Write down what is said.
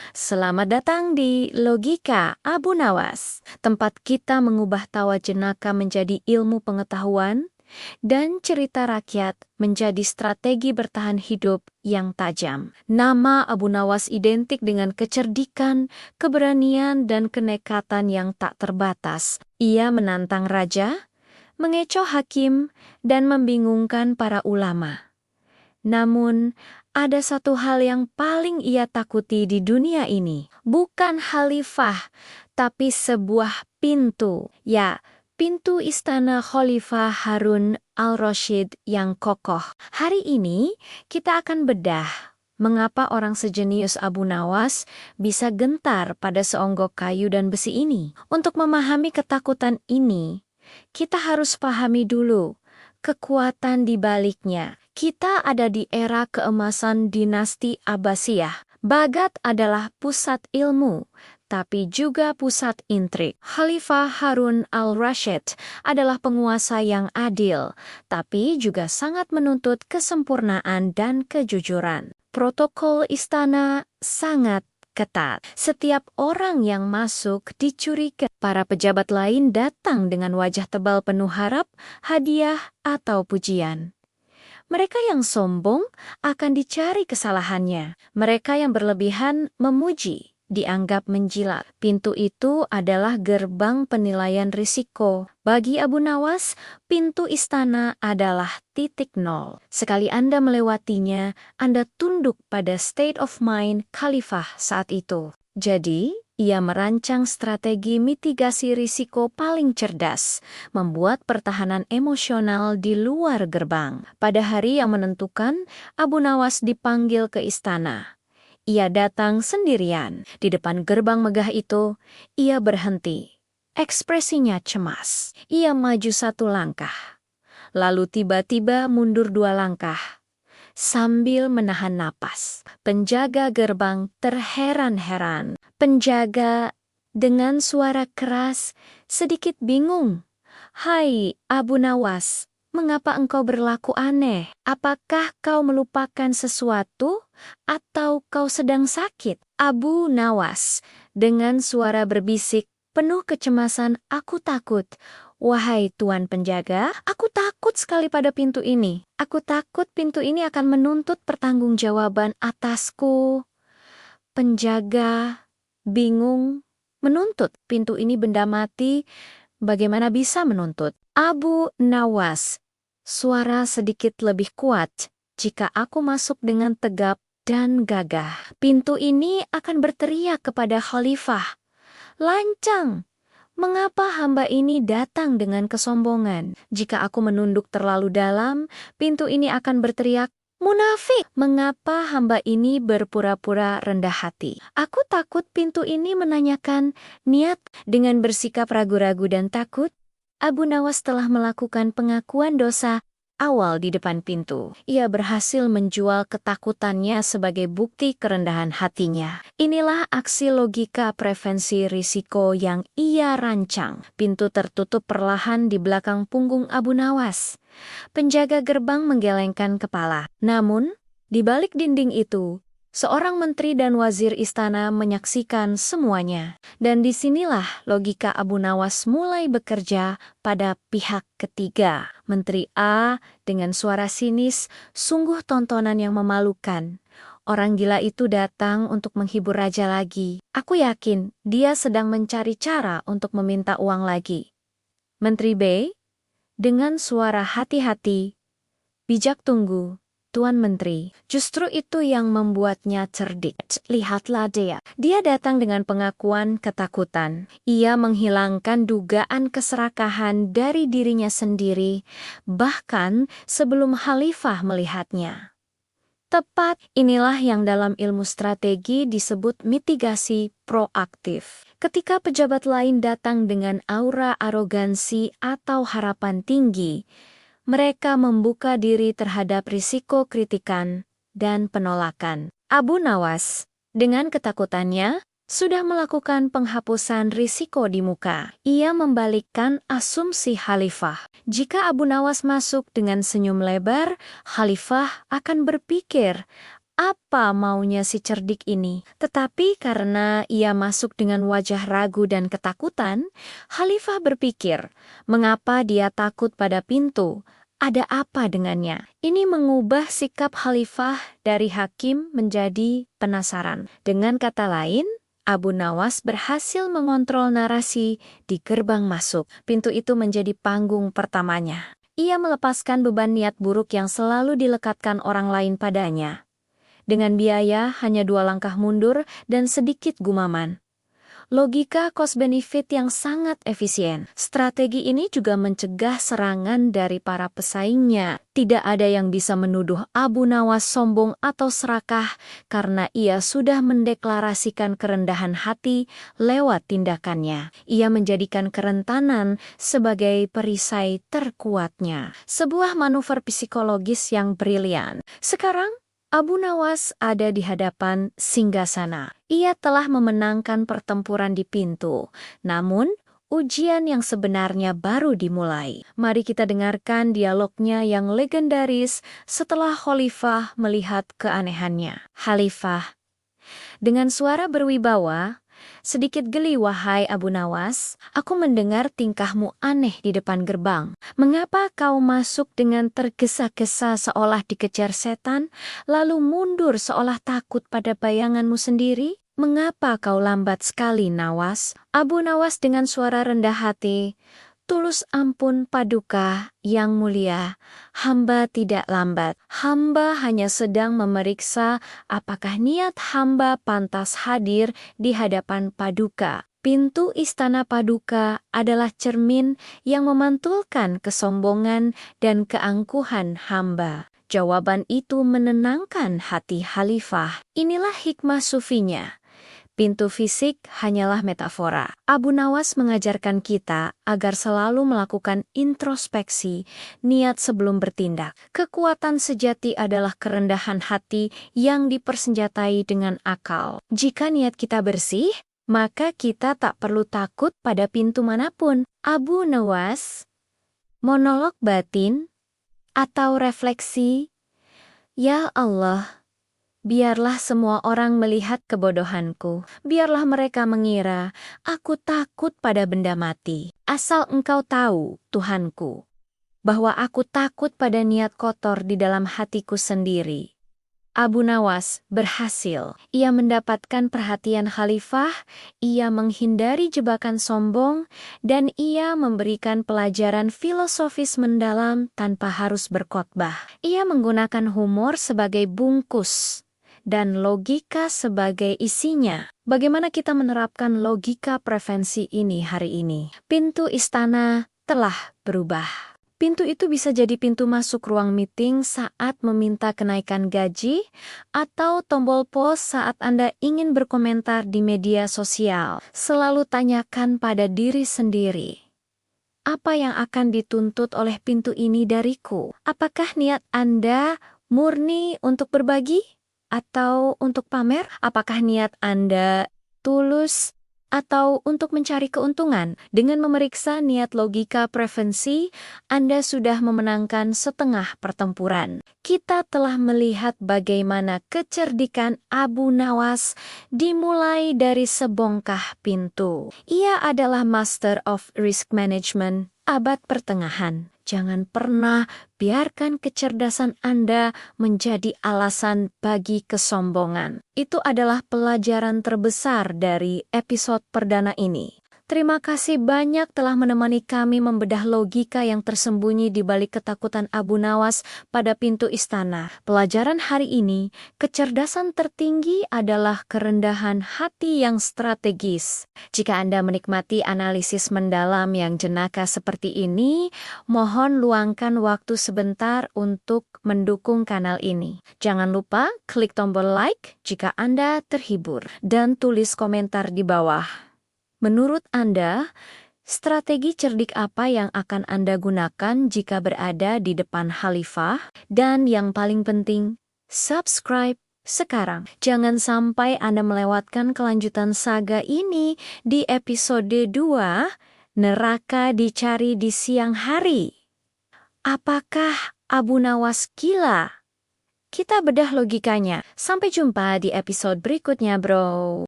Selamat datang di Logika Abu Nawas, tempat kita mengubah tawa jenaka menjadi ilmu pengetahuan dan cerita rakyat menjadi strategi bertahan hidup yang tajam. Nama Abu Nawas identik dengan kecerdikan, keberanian, dan kenekatan yang tak terbatas. Ia menantang raja, mengecoh hakim, dan membingungkan para ulama. Namun, ada satu hal yang paling ia takuti di dunia ini. Bukan khalifah, tapi sebuah pintu. Ya, pintu istana Khalifah Harun al-Rasyid yang kokoh. Hari ini, kita akan bedah mengapa orang sejenius Abu Nawas bisa gentar pada seonggok kayu dan besi ini. Untuk memahami ketakutan ini, kita harus pahami dulu kekuatan di baliknya. Kita ada di era keemasan dinasti Abbasiyah. Baghdad adalah pusat ilmu, tapi juga pusat intrik. Khalifah Harun al-Rasyid adalah penguasa yang adil, tapi juga sangat menuntut kesempurnaan dan kejujuran. Protokol istana sangat ketat. Setiap orang yang masuk dicurigai. Para pejabat lain datang dengan wajah tebal penuh harap, hadiah, atau pujian. Mereka yang sombong akan dicari kesalahannya. Mereka yang berlebihan memuji, dianggap menjilat. Pintu itu adalah gerbang penilaian risiko. Bagi Abu Nawas, pintu istana adalah titik nol. Sekali Anda melewatinya, Anda tunduk pada state of mind khalifah saat itu. Jadi, ia merancang strategi mitigasi risiko paling cerdas, membuat pertahanan emosional di luar gerbang. Pada hari yang menentukan, Abu Nawas dipanggil ke istana. Ia datang sendirian. Di depan gerbang megah itu, ia berhenti. Ekspresinya cemas. Ia maju satu langkah, lalu tiba-tiba mundur 2 langkah. Sambil menahan napas, penjaga gerbang terheran-heran. Penjaga dengan suara keras, sedikit bingung. "Hai, Abu Nawas, mengapa engkau berlaku aneh? Apakah kau melupakan sesuatu atau kau sedang sakit?" Abu Nawas dengan suara berbisik, penuh kecemasan, "Aku takut. Wahai Tuan Penjaga, aku takut sekali pada pintu ini. Aku takut pintu ini akan menuntut pertanggungjawaban atasku." Penjaga bingung. Menuntut? Pintu ini benda mati, bagaimana bisa menuntut? Abu Nawas, suara sedikit lebih kuat. "Jika aku masuk dengan tegap dan gagah, pintu ini akan berteriak kepada khalifah, 'Lancang! Mengapa hamba ini datang dengan kesombongan?' Jika aku menunduk terlalu dalam, pintu ini akan berteriak, 'Munafik! Mengapa hamba ini berpura-pura rendah hati?' Aku takut pintu ini menanyakan niat." Dengan bersikap ragu-ragu dan takut, Abu Nawas telah melakukan pengakuan dosa awal di depan pintu. Ia berhasil menjual ketakutannya sebagai bukti kerendahan hatinya. Inilah aksi logika prevensi risiko yang ia rancang. Pintu tertutup perlahan di belakang punggung Abu Nawas. Penjaga gerbang menggelengkan kepala. Namun, di balik dinding itu, seorang menteri dan wazir istana menyaksikan semuanya. Dan disinilah logika Abu Nawas mulai bekerja pada pihak ketiga. Menteri A dengan suara sinis, "Sungguh tontonan yang memalukan. Orang gila itu datang untuk menghibur raja lagi. Aku yakin dia sedang mencari cara untuk meminta uang lagi." Menteri B dengan suara hati-hati, "Bijak tunggu, Tuan Menteri." Justru itu yang membuatnya cerdik. Lihatlah dia. Dia datang dengan pengakuan ketakutan. Ia menghilangkan dugaan keserakahan dari dirinya sendiri, bahkan sebelum khalifah melihatnya. Tepat inilah yang dalam ilmu strategi disebut mitigasi proaktif. Ketika pejabat lain datang dengan aura arogansi atau harapan tinggi, mereka membuka diri terhadap risiko kritikan dan penolakan. Abu Nawas, dengan ketakutannya, sudah melakukan penghapusan risiko di muka. Ia membalikkan asumsi khalifah. Jika Abu Nawas masuk dengan senyum lebar, khalifah akan berpikir, apa maunya si cerdik ini. Tetapi karena ia masuk dengan wajah ragu dan ketakutan, Khalifah berpikir, mengapa dia takut pada pintu? Ada apa dengannya? Ini mengubah sikap Khalifah dari hakim menjadi penasaran. Dengan kata lain, Abu Nawas berhasil mengontrol narasi di gerbang masuk. Pintu itu menjadi panggung pertamanya. Ia melepaskan beban niat buruk yang selalu dilekatkan orang lain padanya. Dengan biaya hanya 2 langkah mundur dan sedikit gumaman. Logika cost-benefit yang sangat efisien. Strategi ini juga mencegah serangan dari para pesaingnya. Tidak ada yang bisa menuduh Abu Nawas sombong atau serakah karena ia sudah mendeklarasikan kerendahan hati lewat tindakannya. Ia menjadikan kerentanan sebagai perisai terkuatnya. Sebuah manuver psikologis yang brilian. Sekarang, Abu Nawas ada di hadapan singgasana. Ia telah memenangkan pertempuran di pintu. Namun, ujian yang sebenarnya baru dimulai. Mari kita dengarkan dialognya yang legendaris setelah Khalifah melihat keanehannya. Khalifah, dengan suara berwibawa, sedikit geli wahai Abu Nawas, aku mendengar tingkahmu aneh di depan gerbang. Mengapa kau masuk dengan tergesa-gesa seolah dikejar setan, lalu mundur seolah takut pada bayanganmu sendiri? Mengapa kau lambat sekali, Nawas? Abu Nawas dengan suara rendah hati, tulus ampun Paduka yang mulia, hamba tidak lambat. Hamba hanya sedang memeriksa apakah niat hamba pantas hadir di hadapan Paduka. Pintu istana Paduka adalah cermin yang memantulkan kesombongan dan keangkuhan hamba. Jawaban itu menenangkan hati Khalifah. Inilah hikmah sufinya. Pintu fisik hanyalah metafora. Abu Nawas mengajarkan kita agar selalu melakukan introspeksi, niat sebelum bertindak. Kekuatan sejati adalah kerendahan hati yang dipersenjatai dengan akal. Jika niat kita bersih, maka kita tak perlu takut pada pintu manapun. Abu Nawas, monolog batin atau refleksi, ya Allah, biarlah semua orang melihat kebodohanku. Biarlah mereka mengira aku takut pada benda mati. Asal engkau tahu, Tuhanku, bahwa aku takut pada niat kotor di dalam hatiku sendiri. Abu Nawas berhasil. Ia mendapatkan perhatian Khalifah, ia menghindari jebakan sombong, dan ia memberikan pelajaran filosofis mendalam tanpa harus berkhotbah. Ia menggunakan humor sebagai bungkus dan logika sebagai isinya. Bagaimana kita menerapkan logika prevensi ini hari ini? Pintu istana telah berubah. Pintu itu bisa jadi pintu masuk ruang meeting saat meminta kenaikan gaji, atau tombol pos saat Anda ingin berkomentar di media sosial. Selalu tanyakan pada diri sendiri, apa yang akan dituntut oleh pintu ini dariku? Apakah niat Anda murni untuk berbagi? Atau untuk pamer? Apakah niat Anda tulus atau untuk mencari keuntungan? Dengan memeriksa niat logika prevensi, Anda sudah memenangkan setengah pertempuran. Kita telah melihat bagaimana kecerdikan Abu Nawas dimulai dari sebongkah pintu. Ia adalah Master of Risk Management abad pertengahan. Jangan pernah biarkan kecerdasan Anda menjadi alasan bagi kesombongan. Itu adalah pelajaran terbesar dari episode perdana ini. Terima kasih banyak telah menemani kami membedah logika yang tersembunyi di balik ketakutan Abu Nawas pada pintu istana. Pelajaran hari ini, kecerdasan tertinggi adalah kerendahan hati yang strategis. Jika Anda menikmati analisis mendalam yang jenaka seperti ini, mohon luangkan waktu sebentar untuk mendukung kanal ini. Jangan lupa klik tombol like jika Anda terhibur dan tulis komentar di bawah. Menurut Anda, strategi cerdik apa yang akan Anda gunakan jika berada di depan Khalifah? Dan yang paling penting, subscribe sekarang. Jangan sampai Anda melewatkan kelanjutan saga ini di episode 2, Neraka Dicari di Siang Hari. Apakah Abu Nawas gila? kita bedah logikanya. Sampai jumpa di episode berikutnya, bro.